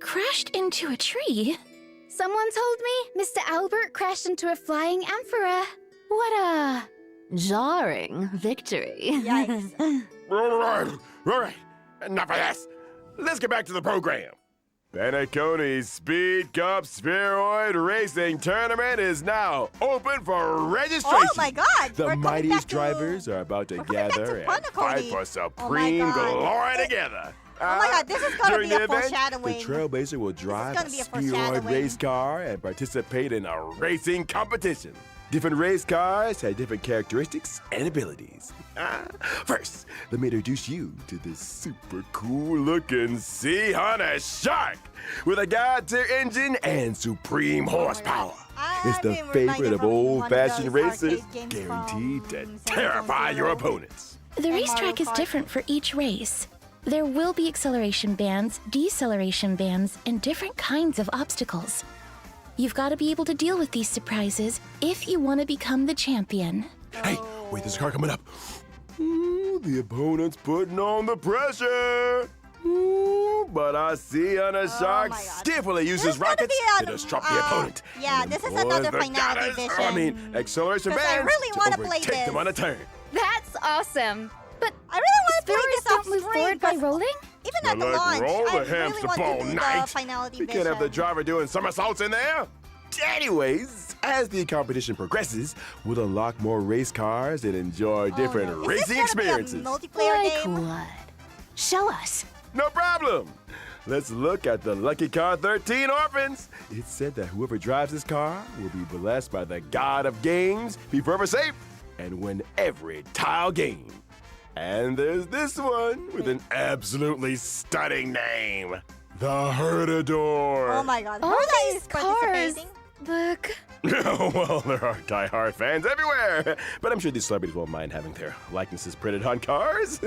crashed into a tree? Someone told me Mr. Albert crashed into a flying emperor. What a jarring victory. Yikes. All right. Enough of this. Let's get back to the program. Panaconi's Speed Cup Spheroid Racing Tournament is now open for registration. Oh my god! The we're coming mightiest back to- drivers are about to we're coming back to gather and fight Panaconi. for Oh my supreme God. glory together. Oh my god, this is gonna During be a the event, the foreshadowing. Trailblazer will drive a gonna be a spheroid foreshadowing. race car and participate in a racing competition. Different race cars have different characteristics and abilities. First, let me introduce you to this super cool looking Sea Hunter Shark with a God tier engine and supreme horsepower. It's I've the been reminded favorite of from one of old-fashioned those racers, arcade games guaranteed to from terrify your 7.0. opponents. The racetrack is Kart. different for each race. There will be acceleration bands, deceleration bands, and different kinds of obstacles. You've got to be able to deal with these surprises if you want to become the champion. Hey, wait, there's a car coming up. Ooh, the opponent's putting on the pressure. Ooh, but I see on a shark my God. skillfully uses There's gonna rockets be to an- disrupt the opponent. yeah, And this is employs another the finality gunners- vision. I mean, acceleration 'Cause I bands really to wanna play overtake them this. on a turn. That's awesome. But I really want to play spheroids this don't off move screen, forward by 'cause rolling? even at the Let's launch, roll I the really hamster want ball to do the night. finality We vision. can't have the driver doing somersaults in there. Anyways, as the competition progresses, we'll unlock more race cars and enjoy different Oh, no. racing Is this gonna be a experiences. multiplayer Like game? what? Show us. No problem. Let's look at the Lucky Car 13 Orphans. It's said that whoever drives this car will be blessed by the god of games, be forever safe, and win every tile game. And there's this one with an absolutely stunning name. The Herdador. Oh my god. All Herda these is cars participating. look... Well, there are die-hard fans everywhere, but I'm sure these celebrities won't mind having their likenesses printed on cars.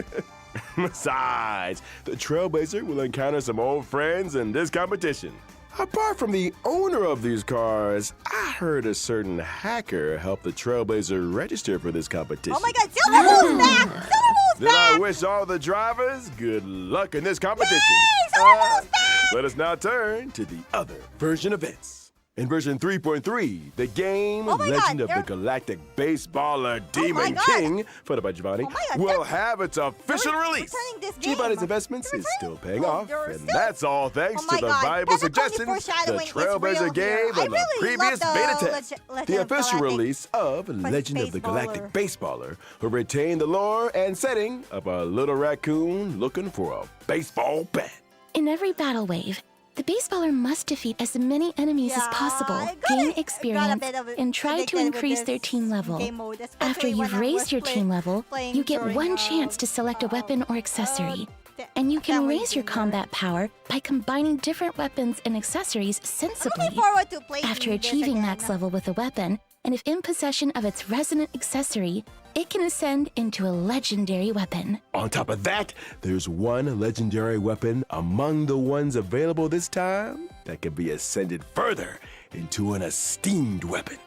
Besides, the Trailblazer will encounter some old friends in this competition. Apart from the owner of these cars, I heard a certain hacker helped the Trailblazer register for this competition. Oh my god, Silver moves back! Silver moves Then I back! wish all the drivers good luck in this competition. Yay! Silver moves back! Let us now turn to the other version events. In version 3.3, the game Oh my Legend God, of the Galactic Baseballer Demon God. King, followed by Giovanni, Oh my God, will they're- have its official We're release. returning this game. Giovanni's investments They're is still returning- paying Oh, off, they're and still- that's all thanks Oh to my the God, valuable Penacony suggestions the foreshadowing is real Trailblazer here. gave I in the really previous love beta the test. Legend The of official Galactic release of Legend of the Galactic Baseballer will retain the lore and setting of a little raccoon looking for a baseball bat. In every battle wave, the baseballer must defeat as many enemies as possible, I gain got a experience, bit of and try to addicted with increase their this team level. game mode, After especially you've when I raised was your team level, playing you get during, one chance to select a weapon or accessory. And you can family raise your dinner. combat power by combining different weapons and accessories I'm sensibly. looking forward to playing After this achieving again. max level with a weapon, and if in possession of its resonant accessory, it can ascend into a legendary weapon. On top of that, there's one legendary weapon among the ones available this time that can be ascended further into an esteemed weapon.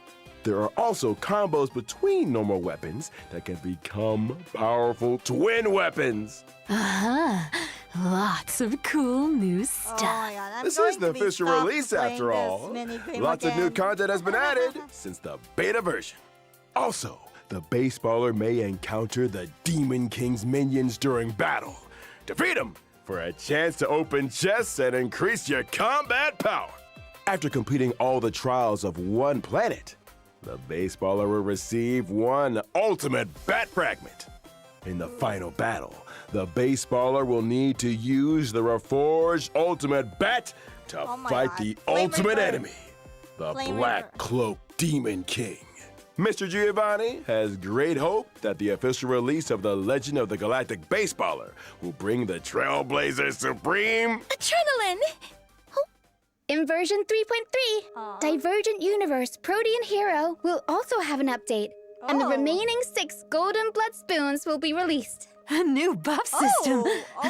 There are also combos between normal weapons that can become powerful twin weapons. Lots of cool new Oh stuff. my god, I'm This going is the to be official stuck release playing after this all. minigame Lots of new again. content has been added since the beta version. Also, the baseballer may encounter the Demon King's minions during battle. Defeat them for a chance to open chests and increase your combat power. After completing all the trials of one planet, the baseballer will receive one ultimate bat fragment. In the final battle, the baseballer will need to use the reforged ultimate bat to Oh my fight God. the Flame ultimate Reaper. enemy, the Flame Black Reaper. Cloak Demon King. Mr. Giovanni has great hope that the official release of the Legend of the Galactic Baseballer will bring the Trailblazer Supreme. Adrenaline! In version 3.3, Divergent Universe Protean Hero will also have an update, and the Oh. remaining 6 Golden Blood Spoons will be released. A new buff system. all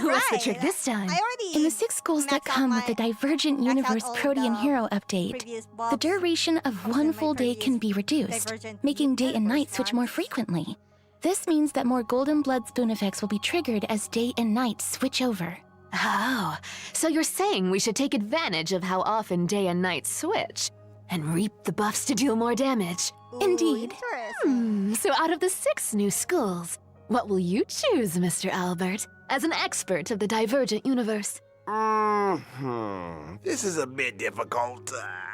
What's the right. trick this time? I already In the 6 goals that maxed out come with the my- Divergent maxed out Universe all Protean the Hero update, previous the buffs. duration of in one my full day can be previous reduced, Divergent making day and night Universe switch more ones. frequently. This means that more Golden Blood Spoon effects will be triggered as day and night switch over. Oh, so you're saying we should take advantage of how often day and night switch and reap the buffs to deal more damage. Ooh, Indeed. Interesting. So out of the 6 new schools, what will you choose, Mr. Albert, as an expert of the Divergent Universe? This is a bit difficult.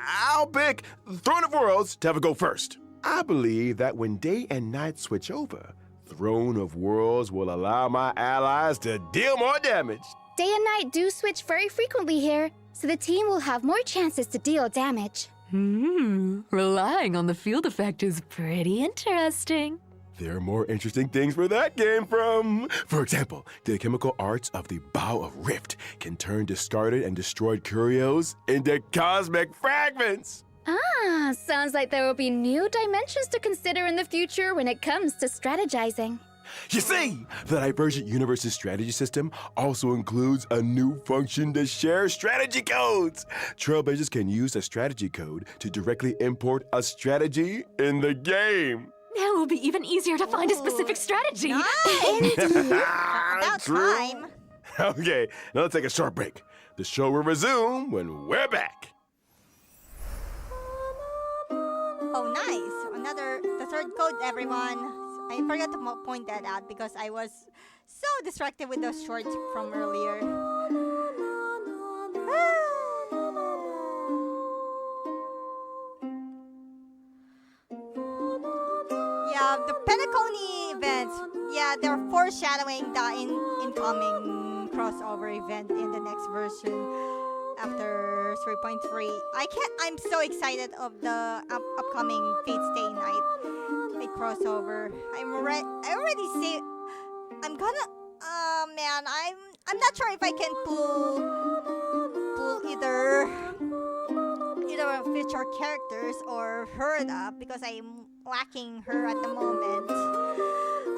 I'll pick Throne of Worlds to have a go first. I believe that when day and night switch over, Throne of Worlds will allow my allies to deal more damage. Day and night do switch very frequently here, so the team will have more chances to deal damage. Relying on the field effect is pretty interesting. There are more interesting things where that came from. For example, the chemical arts of the Bow of Rift can turn discarded and destroyed curios into cosmic fragments. Ah, sounds like there will be new dimensions to consider in the future when it comes to strategizing. You see, the Divergent Universe's strategy system also includes a new function to share strategy codes. Trailblazers can use a strategy code to directly import a strategy in the game. Now it will be even easier to find a specific strategy. About True. time. Okay, now let's take a short break. The show will resume when we're back. Oh, nice. The third code, everyone. I forgot to point that out because I was so distracted with those shorts from earlier. Yeah, the Penacony events. Yeah, they're foreshadowing the incoming crossover event in the next version after 3.3. I'm so excited of the upcoming Fate Stay Night crossover. I already see I'm gonna. Man, I'm not sure if I can pull either of feature characters or her up because I'm lacking her at the moment.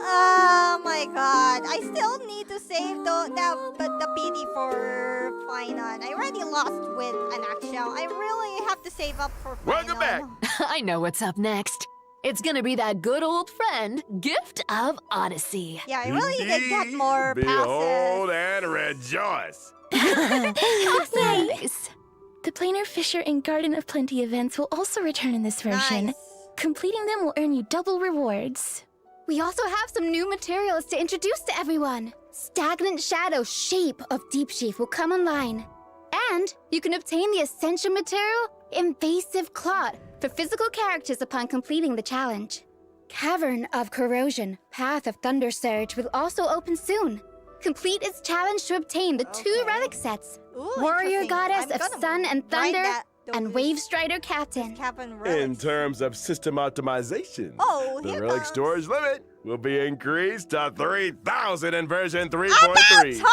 Oh my god, I still need to save the PD for Finon. I already lost with an Axel. I really have to save up for Finon. Welcome back. I know what's up next. It's gonna be that good old friend, Gift of Odyssey. Yeah, I really need to get more Behold passes. and rejoice. Nice. The Planar Fisher and Garden of Plenty events will also return in this version. Nice. Completing them will earn you double rewards. We also have some new materials to introduce to everyone. Stagnant Shadow Shape of Deep Sheaf will come online. And you can obtain the essential material, Invasive Clot, for physical characters upon completing the challenge. Cavern of Corrosion, Path of Thunder Surge will also open soon. Complete its challenge to obtain the 2 relic sets, Ooh, Warrior interesting. Goddess I'm of gonna Sun and write Thunder, that- and those Wave Strider Captain. Cabin In relics. terms of system optimization, Oh, the here relic comes. storage limit will be increased to 3,000 in version About 3.3. time!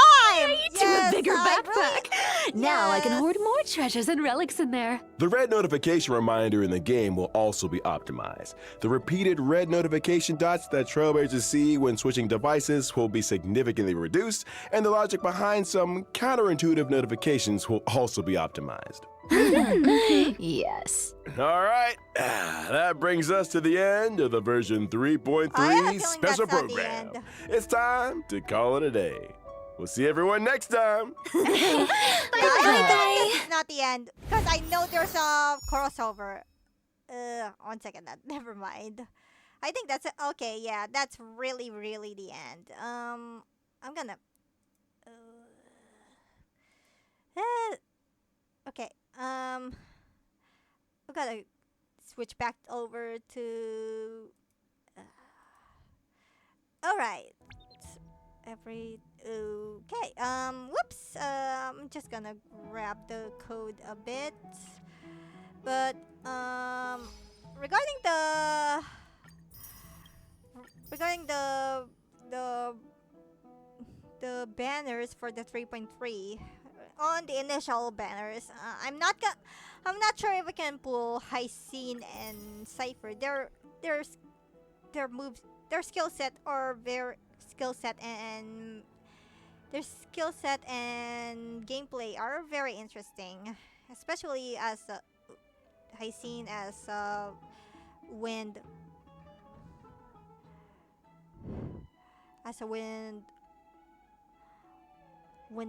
To a bigger I backpack. Now I can Yes. hoard more treasures and relics in there. The red notification reminder in the game will also be optimized. The repeated red notification dots that trailblazers see when switching devices will be significantly reduced, and the logic behind some counterintuitive notifications will also be optimized. Yes. All right, that brings us to the end of the version I have a 3.3 feeling special that's not the program. end. It's time to call it a day. We'll see everyone next time. Yeah, I think this is not the end because I know there's a crossover. 1 second, never mind. I think that's okay. Yeah, that's really the end. I'm gonna. Okay. We gotta switch back over to. All right. Okay. Whoops. I'm just gonna grab the code a bit. But regarding the banners for the 3.3 on the initial banners, I'm not sure if I can pull Hyacinth and Cypher. Their moves, their skill set and gameplay are very interesting, especially as Hyacinth as wind as a wind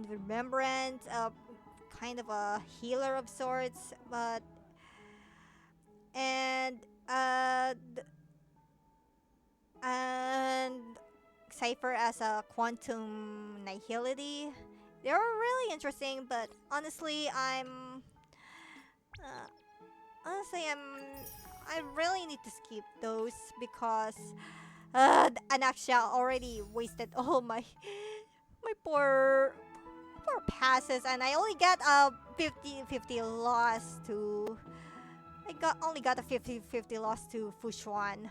remembrance, kind of a healer of sorts, but and Cypher as a quantum nihility. They're really interesting, but honestly, I really need to skip those because Anaxia already wasted all my poor passes, and I only got a 50-50 loss to. Only got a 50-50 loss to Fushuan.